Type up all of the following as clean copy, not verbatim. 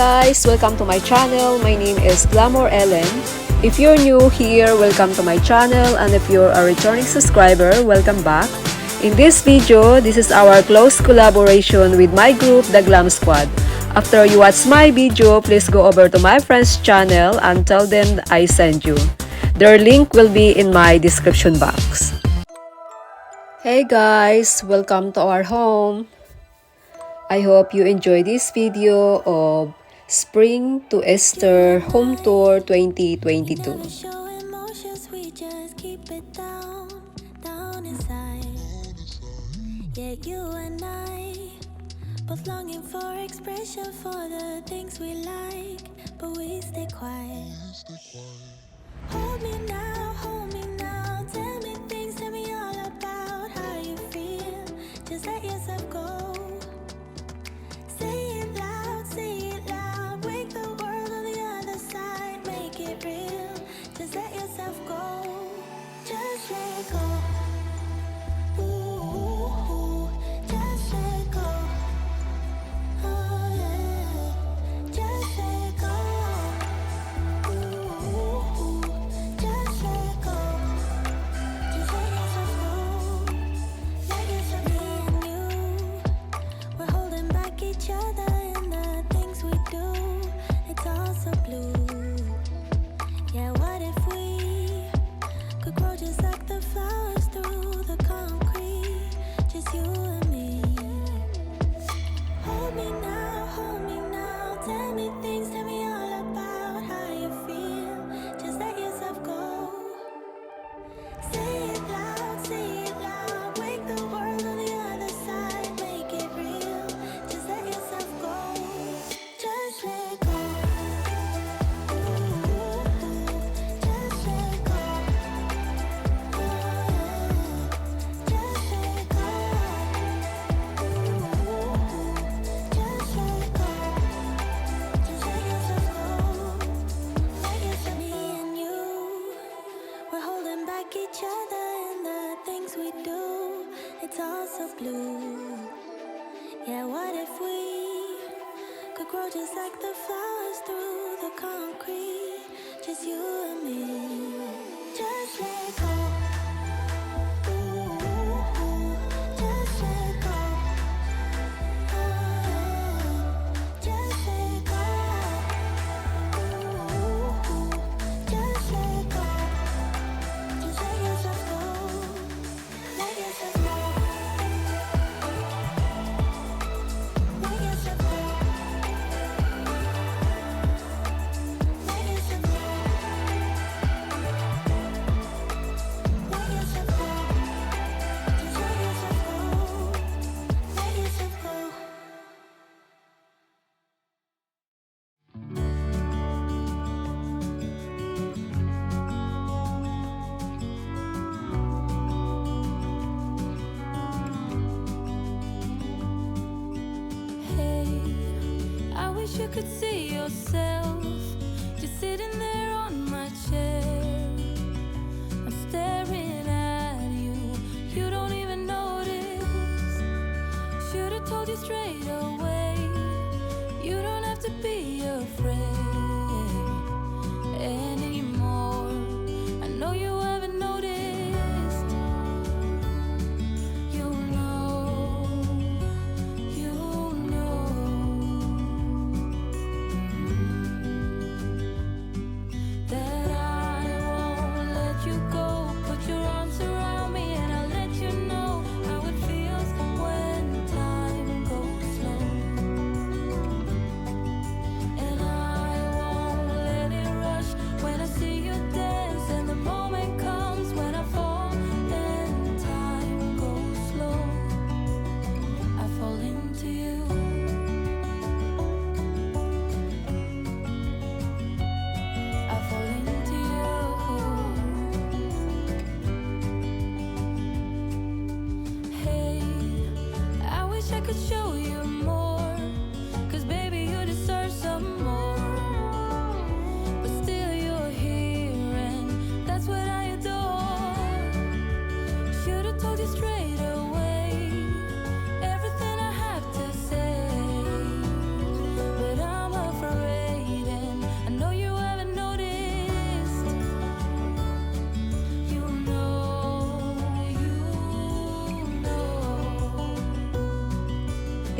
guys, welcome to my channel. My name is Glamour Ellen. If you're new here, welcome to my channel, and if you're a returning subscriber, welcome back. In this video, this is our close collaboration with my group, the Glam Squad. After you watch my video, please go over to my friend's channel and tell them I sent you. Their link will be in my description box. Hey guys, welcome to our home. I hope you enjoy this video of Spring to Easter Home Tour 2022. Yeah, you and I both longing for expression for the things we like, but we stay quiet. Hold me now, tell me things, tell me all about how you feel. Just let yourself go. Say it loud, wake the world on the other side, make it real. Just let yourself go, just let go. Ooh, just let go. Oh yeah, just let go. Ooh, just let go. Just let yourself go. Let yourself be and you. We're holding back each other in the things we do. It's all so blue. Yeah, what if we could grow just like the flowers through the concrete? Just you and me. Hold me now, tell me things, tell me all about how you feel. Just let yourself go. Say it loud, wake the world on the other side, make it real. Just let yourself go, just let go. Ooh, just let go. Just let go. Ooh, just let go. Just let yourself go. Let yourself be and you. We're holding back each other in the things we do. It's all so blue. Yeah, what if we could grow just like the flowers through the concrete? Just you and me. Just let go. Ooh, just let go. Oh, yeah. Just let go. Ooh, just let go. Just let yourself go. Let yourself go. Let yourself go. Let yourself go. Let yourself go. Just let yourself go. Let yourself go. Hey, I wish you could see yourself just sitting there on my chair. I'm staring at you, you don't even notice. Should've told you straight away, you don't have to be afraid anymore. I know you haven't noticed. You know, you know.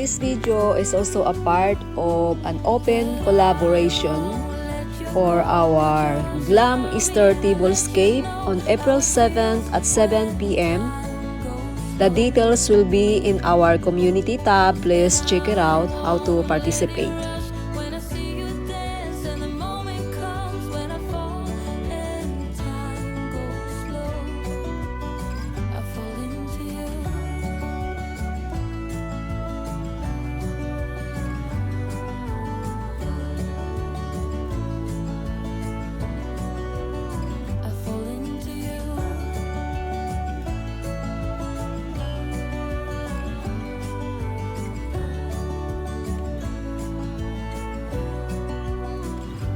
this video is also a part of an open collaboration for our Glam Easter tablescape on April 7th at 7 p.m. The details will be in our community tab. Please check it out how to participate. When I see you dance and the moment comes when I fall and time goes slow, I fall into you. I fall into you.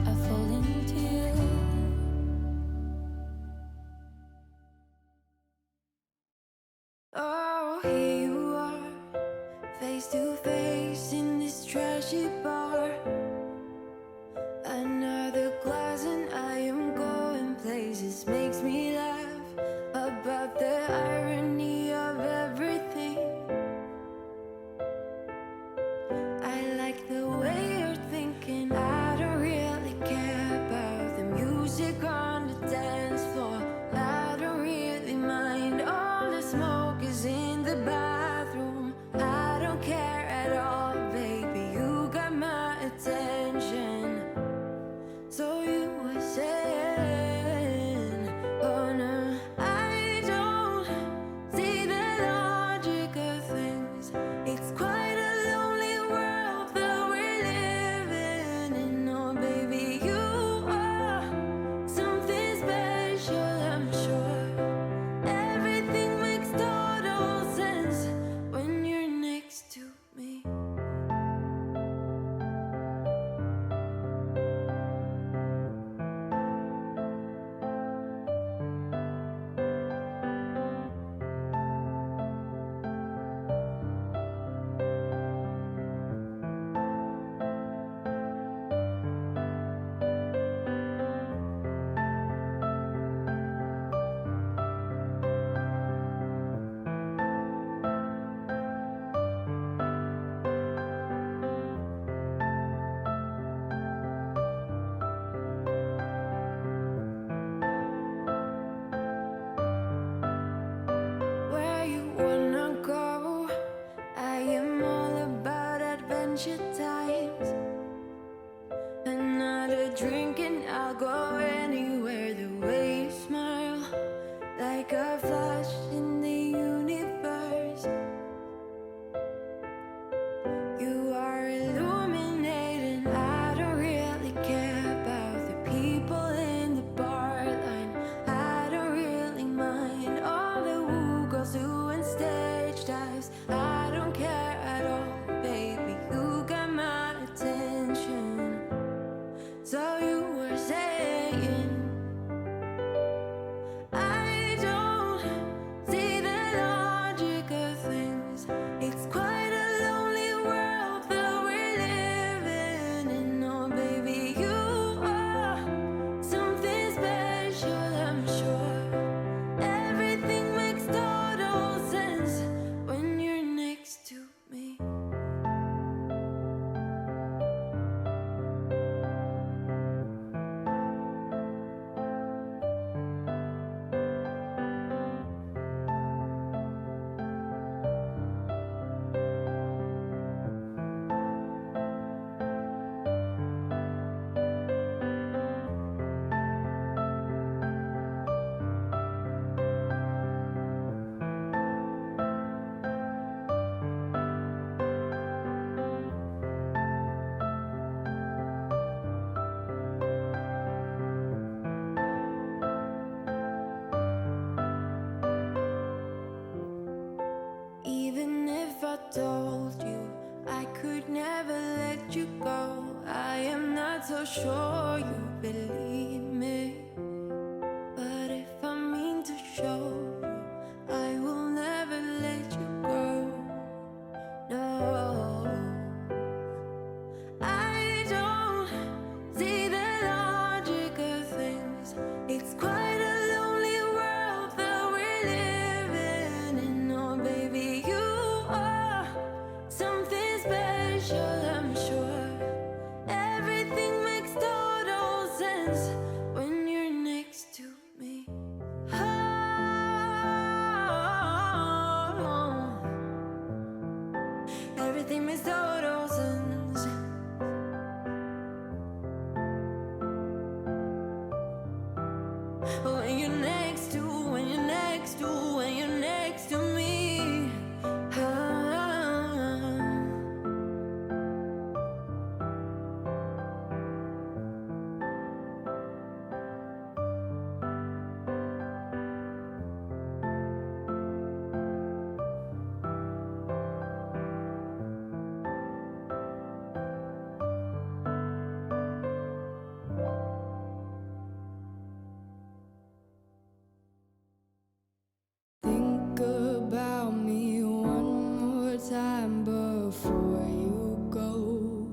I fall into you. Oh, here you are, face to face in this trashy bar. Another glass and I am going places. Makes me laugh about the irony of everything. I like the way you're thinking. I don't really care about the music on the dance floor. I don't really mind. All the smoke is in the bathroom. I don't care at all, baby. You got my attention. So you were saying, oh no, I don't see the logic of things. It's quite a lonely world that we're living in. Oh baby, you are something special, I'm sure. Everything makes total sense when you're next to me. Where you wanna go? I am all about adventure times. Another drink and I'll go anywhere. The way you smile, like a flash in the universe. You are illuminating. I don't really care about the people in the bar line. I don't really mind all the woo girls doing stage dives. I don't care at all, baby. You got my attention. So you were saying, I don't see the logic of things. It's quite a lonely world that we're living in. Oh baby, you are something special, I'm sure. Everything makes total sense when you're next to me. Even if I told you I could never let you go, I am not so sure you believe me. But if I mean to show you, I will never let you go. No, I don't see the logic of things. It's quite a lonely world that we're living in. Oh baby, you are something everything mistletoe roses. When you're next to, when you're next to, when you're next to me. Think about me one more time before you go.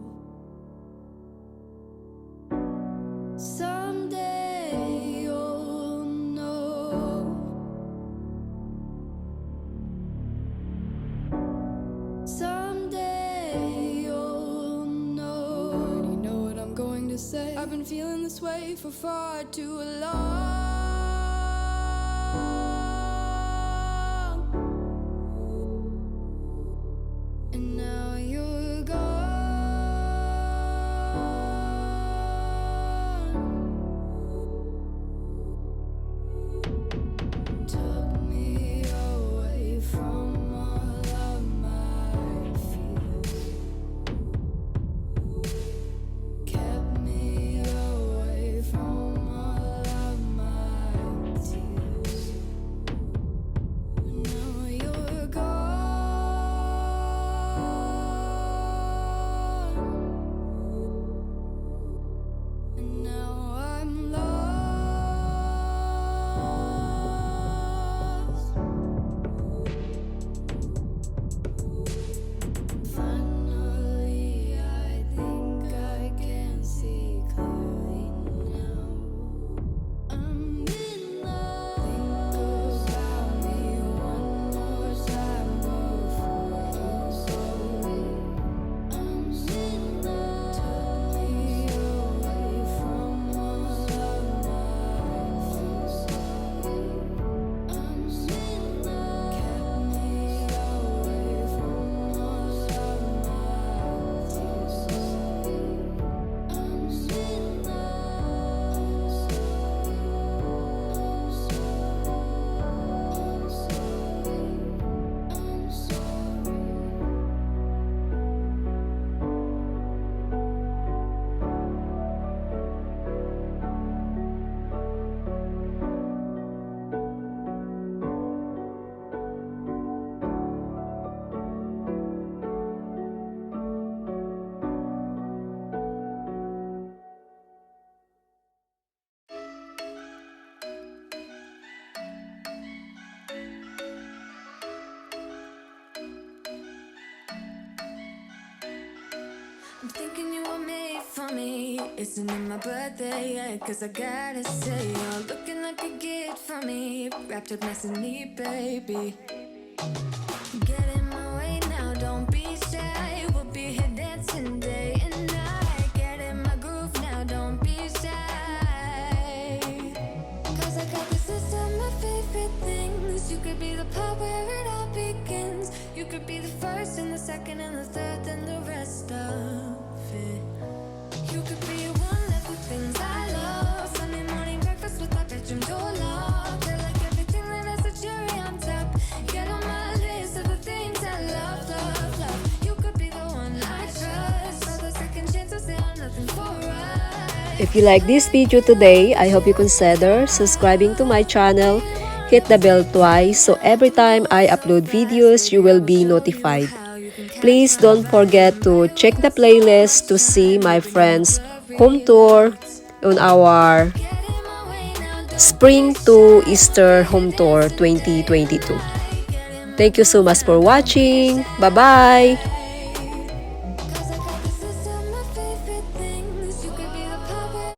Someday you'll know. Someday you'll know. Already know what I'm going to say. I've been feeling this way for far too long. And now you're gone. Took me away from all of my fears. Kept me away from all of my tears. Now you're gone. And now I'm lost. Finally, I think I can see clearly now. I'm in love. Think about me one more time before you go. I'm in love. Took me away from all of my fears. I'm in love. Kept me away from all of my tears. I'm in I'm thinking you were made for me. Isn't it my birthday yet? Cause I gotta say, you're looking like a gift for me. Wrapped up nice and neat, baby. Get in my way now, don't be shy. We'll be here dancing day and night. Get in my groove now, don't be shy. Cause I got this list of my favorite things. You could be the part where it all begins. You could be the first and the second and the third and the rest of it. You could be one of the things I love. Sunday morning breakfast with my bedroom door locked. I like everything that has a cherry on top. Get on my list of the things I love, love, love. You could be the one I trust. All the second chances, they are nothing for us. If you like this video today, I hope you consider subscribing to my channel. Hit the bell twice so every time I upload videos, you will be notified. Please don't forget to check the playlist to see my friend's home tour on our Spring to Easter home tour 2022. Thank you so much for watching. Bye-bye! Cause I got this list of my favorite things. You could be the